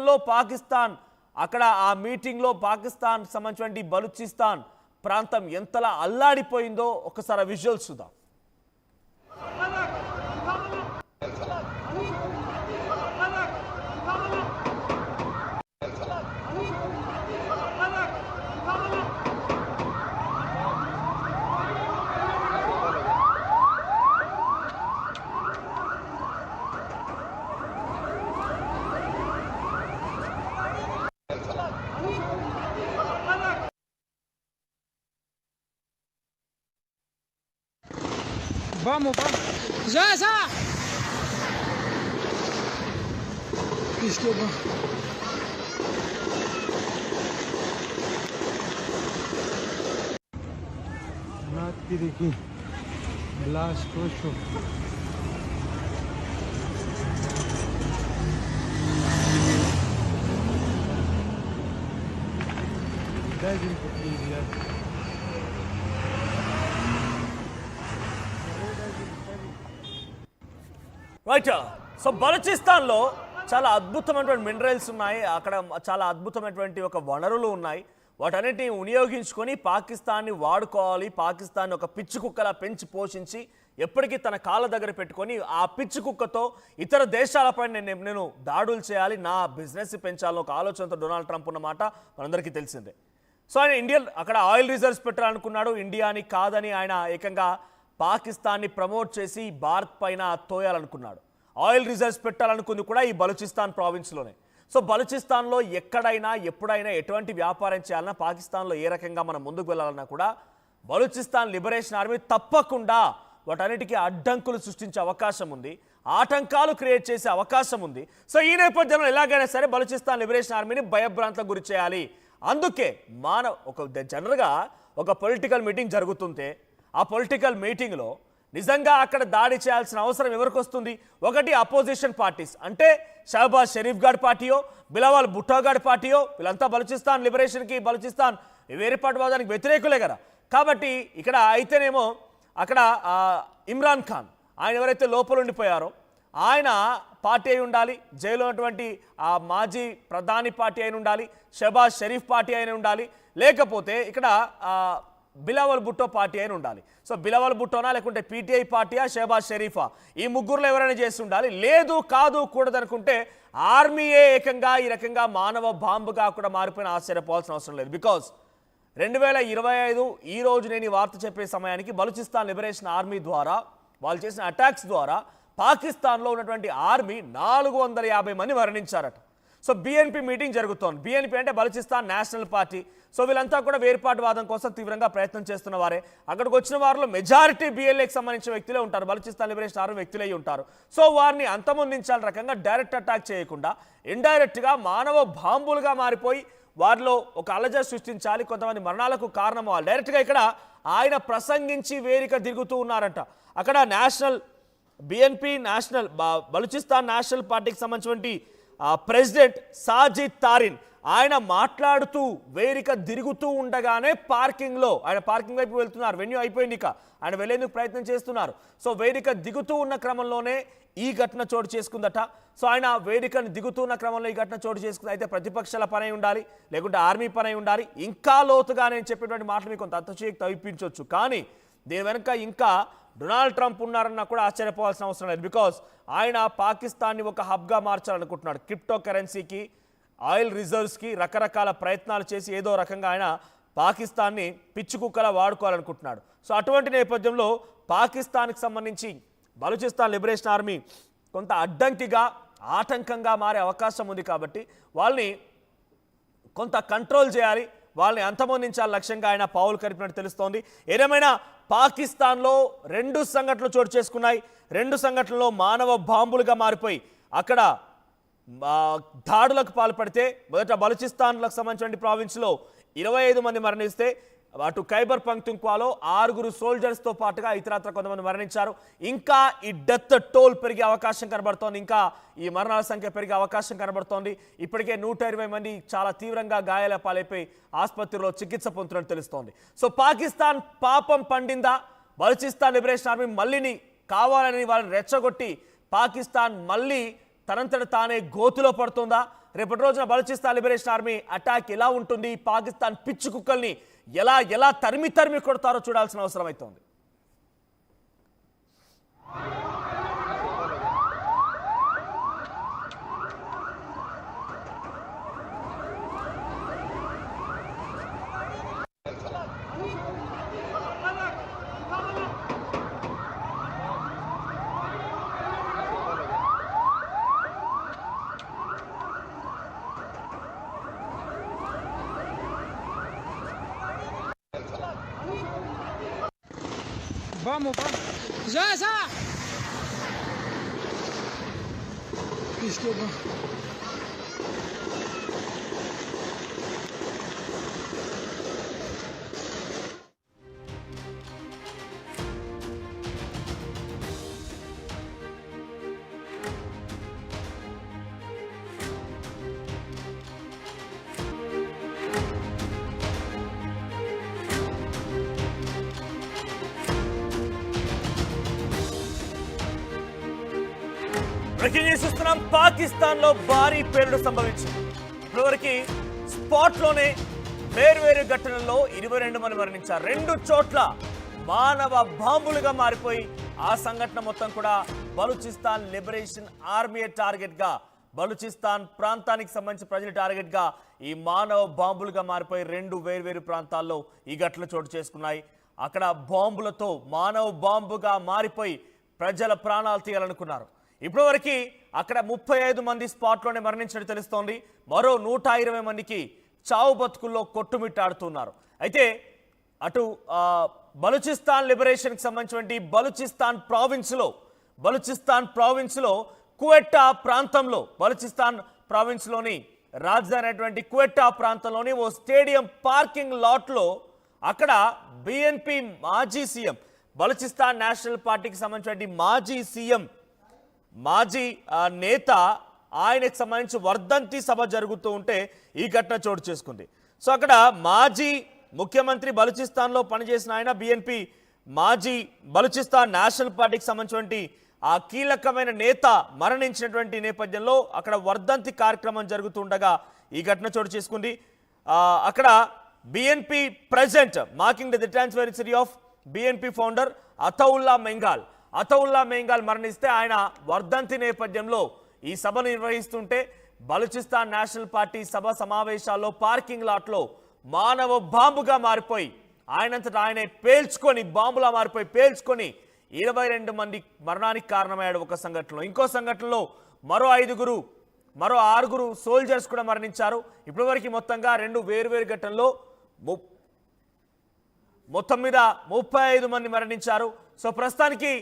సమయంలో పాకిస్తాన్ అక్కడ ఆ మీటింగ్లో పాకిస్తాన్ సంబంధించిన బలూచిస్తాన్ ప్రాంతం ఎంతలా అల్లాడిపోయిందో ఒకసారి విజువల్స్ చూద్దాం. Vamos, vamos. Já, já. Desculpa. Mati daqui. Blas coxo. Dez pouquinho. Right. So బలూచిస్తాన్లో చాలా అద్భుతమైనటువంటి మినరల్స్ ఉన్నాయి, అక్కడ చాలా అద్భుతమైనటువంటి ఒక వనరులు ఉన్నాయి. వాటన్నిటిని వినియోగించుకొని పాకిస్తాన్ని వాడుకోవాలి, పాకిస్తాన్ ఒక పిచ్చి కుక్కలా పెంచి పోషించి ఎప్పటికీ తన కాళ్ళ దగ్గర పెట్టుకొని ఆ పిచ్చి కుక్కతో ఇతర దేశాలపై నేను దాడులు చేయాలి, నా బిజినెస్ పెంచాలని ఒక ఆలోచనతో డొనాల్డ్ ట్రంప్ ఉన్నమాట మనందరికీ తెలిసిందే. సో ఆయన ఇండియన్ అక్కడ ఆయిల్ రిజర్వ్స్ పెట్టాలనుకున్నాడు, ఇండియాని కాదని ఆయన ఏకంగా పాకిస్తాన్ని ప్రమోట్ చేసి భారత్ పైన తోయాలనుకున్నాడు. ఆయిల్ రిజర్వ్స్ పెట్టాలనుకుంది కూడా ఈ బలూచిస్తాన్ ప్రావిన్స్లోనే. సో బలూచిస్తాన్లో ఎక్కడైనా ఎప్పుడైనా ఎటువంటి వ్యాపారం చేయాలన్నా, పాకిస్తాన్లో ఏ రకంగా మనం ముందుకు వెళ్ళాలన్నా కూడా బలూచిస్తాన్ లిబరేషన్ ఆర్మీ తప్పకుండా వాటన్నిటికీ అడ్డంకులు సృష్టించే అవకాశం ఉంది, ఆటంకాలు క్రియేట్ చేసే అవకాశం ఉంది. సో ఈ నేపథ్యంలో ఎలాగైనా సరే బలూచిస్తాన్ లిబరేషన్ ఆర్మీని భయభ్రాంతలకు గురి చేయాలి. అందుకే జనరల్గా ఒక పొలిటికల్ మీటింగ్ జరుగుతుంటే ఆ పొలిటికల్ మీటింగ్లో నిజంగా అక్కడ దాడి చేయాల్సిన అవసరం ఎవరికి వస్తుంది? ఒకటి అపోజిషన్ పార్టీస్, అంటే షహబాజ్ షరీఫ్ గారి పార్టీయో బిలావల్ భుట్టో గారి పార్టీయో, వీళ్ళంతా బలూచిస్తాన్ లిబరేషన్కి బలూచిస్తాన్ వేరేపాటువాదానికి వ్యతిరేకులే కదా. కాబట్టి ఇక్కడ అయితేనేమో అక్కడ ఇమ్రాన్ ఖాన్ ఆయన ఎవరైతే లోపల ఉండిపోయారో ఆయన పార్టీ అయి ఉండాలి, జైల్లో ఉన్నటువంటి ఆ మాజీ ప్రధాని పార్టీ అయిన ఉండాలి, షహబాజ్ షరీఫ్ పార్టీ అయిన ఉండాలి, లేకపోతే ఇక్కడ బిలావల్ భుట్టో పార్టీ అయిన ఉండాలి. సో బిలావల్ భుట్టోనా లేకుంటే పీటీఐ పార్టీయా షహబాజ్ షరీఫా, ఈ ముగ్గురులో ఎవరైనా చేసి ఉండాలి. లేదు కాదు కూడదనుకుంటే ఆర్మీయే ఏకంగా ఈ రకంగా మానవ బాంబుగా కూడా మారిపోయిన ఆశ్చర్యపోవాల్సిన అవసరం లేదు. బికాజ్ 2025 ఈ రోజు నేను ఈ వార్త చెప్పే సమయానికి బలూచిస్తాన్ లిబరేషన్ ఆర్మీ ద్వారా వాళ్ళు చేసిన అటాక్స్ ద్వారా పాకిస్తాన్లో ఉన్నటువంటి ఆర్మీ 450 మంది మరణించారట. సో బిఎన్పి మీటింగ్ జరుగుతోంది. బిఎన్పి అంటే బలూచిస్తాన్ నేషనల్ పార్టీ. సో వీళ్ళంతా కూడా వేర్పాటువాదం కోసం తీవ్రంగా ప్రయత్నం చేస్తున్న వారే. అక్కడికి వచ్చిన వారిలో మెజారిటీ బిఎల్ఏకి సంబంధించిన వ్యక్తులే ఉంటారు, బలూచిస్తాన్ లిబరేషన్ ఆర్మీ వ్యక్తులే ఉంటారు. సో వారిని అంతమొందించాలని రకంగా డైరెక్ట్ అటాక్ చేయకుండా ఇండైరెక్ట్గా మానవ బాంబులుగా మారిపోయి వారిలో ఒక అలజడి సృష్టించాలి, కొంతమంది మరణాలకు కారణం అవ్వాలి. డైరెక్ట్గా ఇక్కడ ఆయన ప్రసంగించి వేదిక దిగుతూ ఉన్నారంట. అక్కడ national BNP national Balochistan national పార్టీకి సంబంధించినటువంటి ప్రెసిడెంట్ సాజిద్ తారిన్ ఆయన మాట్లాడుతూ వేదిక దిరుగుతూ ఉండగానే పార్కింగ్లో ఆయన పార్కింగ్ వైపు వెళ్తున్నారు. వెన్యూ అయిపోయింది, ఇక ఆయన వెళ్లేందుకు ప్రయత్నం చేస్తున్నారు. సో వేదిక దిగుతూ ఉన్న క్రమంలోనే ఈ ఘటన చోటు చేసుకుందట. సో ఆయన వేదికను దిగుతున్న క్రమంలో ఈ ఘటన చోటు చేసుకుంది. అయితే ప్రతిపక్షాల పని ఉండాలి, లేకుంటే ఆర్మీ పని ఉండాలి. ఇంకా లోతుగా నేను చెప్పేటువంటి మాటలు మీకు కొంత అర్థచేయకు తవ్విపించవచ్చు, కానీ దీని వెనుక ఇంకా డొనాల్డ్ ట్రంప్ ఉన్నారన్నా కూడా ఆశ్చర్యపోవాల్సిన అవసరం లేదు. బికాస్ ఆయన పాకిస్తాన్ని ఒక హబ్గా మార్చాలనుకుంటున్నాడు. క్రిప్టో కరెన్సీకి, ఆయిల్ రిజర్వ్స్కి రకరకాల ప్రయత్నాలు చేసి ఏదో రకంగా ఆయన పాకిస్తాన్ని పిచ్చి కుక్కలా వాడుకోవాలనుకుంటున్నాడు. సో అటువంటి నేపథ్యంలో పాకిస్తాన్కి సంబంధించి బలూచిస్తాన్ లిబరేషన్ ఆర్మీ కొంత అడ్డంకిగా ఆటంకంగా మారే అవకాశం ఉంది. కాబట్టి వాళ్ళని కొంత కంట్రోల్ చేయాలి, వాళ్ళని అంతమొందించాలి లక్ష్యంగా ఆయన పావులు కరిపినట్టు తెలుస్తోంది. ఏదేమైనా పాకిస్తాన్లో 2 సంఘటనలు చోటు చేసుకున్నాయి. 2 సంఘటనలో మానవ బాంబులుగా మారిపోయి అక్కడ దాడులకు పాల్పడితే మొదట బలూచిస్తాన్లకు సంబంధించిన ప్రావిన్స్లో 25 మంది మరణిస్తే అటు ఖైబర్ పఖ్తూన్ఖ్వాలో 6 సోల్జర్స్తో పాటుగా ఇతరత్ర కొంతమంది మరణించారు. ఇంకా ఈ డెత్ టోల్ పెరిగే అవకాశం కనబడుతోంది, ఇంకా ఈ మరణాల సంఖ్య పెరిగే అవకాశం కనబడుతోంది. ఇప్పటికే 120 మంది చాలా తీవ్రంగా గాయాల పాలైపోయి ఆసుపత్రిలో చికిత్స పొందుతున్నట్టు తెలుస్తోంది. సో పాకిస్తాన్ పాపం పండిందా? బలూచిస్తాన్ లిబరేషన్ ఆర్మీ మళ్ళీని కావాలని వాళ్ళని రెచ్చగొట్టి పాకిస్తాన్ మళ్ళీ తనంతట తానే గోతులో పడుతుందా? రేపటి రోజున బలూచిస్తాన్ లిబరేషన్ ఆర్మీ అటాక్ ఎలా ఉంటుంది, పాకిస్తాన్ పిచ్చి కుక్కల్ని ఎలా ఎలా తరిమి తరిమి కొడతారో చూడాల్సిన అవసరం అవుతోంది. Vamos, vamos. Já, já! Desculpa. Breaking news ఇస్తున్నాం. పాకిస్తాన్ లో భారీ పేలుడు సంభవించింది. ఇప్పటివరకు స్పాట్ లోనే వేర్వేరు ఘటనల్లో 22 మంది మరణించారు. 2 చోట్ల మానవ బాంబులుగా మారిపోయి ఆ సంఘటన మొత్తం కూడా బలూచిస్తాన్ లిబరేషన్ ఆర్మీ టార్గెట్ గా, బలూచిస్తాన్ ప్రాంతానికి సంబంధించిన ప్రజల టార్గెట్ గా ఈ మానవ బాంబులుగా మారిపోయి 2 వేర్వేరు ప్రాంతాల్లో ఈ ఘటనలు చోటు చేసుకున్నాయి. అక్కడ బాంబులతో మానవ బాంబుగా మారిపోయి ప్రజల ప్రాణాలు తీయాలనుకున్నారు. ఇప్పటివరకు అక్కడ 35 మంది స్పాట్లోనే మరణించినట్టు తెలుస్తోంది. మరో 120 మందికి చావు బతుకుల్లో కొట్టుమిట్టాడుతున్నారు. అయితే అటు బలూచిస్తాన్ లిబరేషన్కి సంబంధించినటువంటి బలూచిస్తాన్ ప్రావిన్స్లో క్వెట్టా ప్రాంతంలో, బలూచిస్తాన్ ప్రావిన్స్లోని రాజధాని అయినటువంటి క్వెట్టా ప్రాంతంలోని ఓ స్టేడియం పార్కింగ్ లాట్లో అక్కడ బిఎన్పి మాజీ సీఎం, బలూచిస్తాన్ నేషనల్ పార్టీకి సంబంధించిన మాజీ నేత, ఆయనకు సంబంధించి వర్ధంతి సభ జరుగుతూ ఉంటే ఈ ఘటన చోటు చేసుకుంది. సో అక్కడ మాజీ ముఖ్యమంత్రి, బలూచిస్తాన్లో పనిచేసిన ఆయన, బిఎన్పి మాజీ బలూచిస్తాన్ నేషనల్ పార్టీకి సంబంధించినటువంటి ఆ కీలకమైన నేత మరణించినటువంటి నేపథ్యంలో అక్కడ వర్ధంతి కార్యక్రమం జరుగుతుండగా ఈ ఘటన చోటు చేసుకుంది. అక్కడ BNP president marking the returns very of BNP founder Ataullah Mengal మరణిస్తే ఆయన వర్ధంతి నేపథ్యంలో ఈ సభను నిర్వహిస్తుంటే బలూచిస్తాన్ నేషనల్ పార్టీ సభ సమావేశాల్లో పార్కింగ్ లాట్లో మానవ బాంబుగా మారిపోయి ఆయనంతటా ఆయనే బాంబులా మారిపోయి పేల్చుకొని 22 మంది మరణానికి కారణమయ్యాడు ఒక సంఘటనలో. ఇంకో సంఘటనలో మరో 6 సోల్జర్స్ కూడా మరణించారు. ఇప్పటివరకు మొత్తంగా 2 వేర్వేరు ఘటనల్లో మొత్తం మీద 35 మంది మరణించారు. సో ప్రస్తుతానికి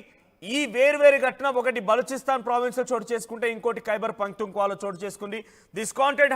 ఈ వేర్వేరు ఘటన ఒకటి బలూచిస్తాన్ ప్రావిన్స్ లో చోటు చేసుకుంటే ఇంకోటి ఖైబర్ పఖ్తూన్ఖ్వాలో చోటు చేసుకుంది. This content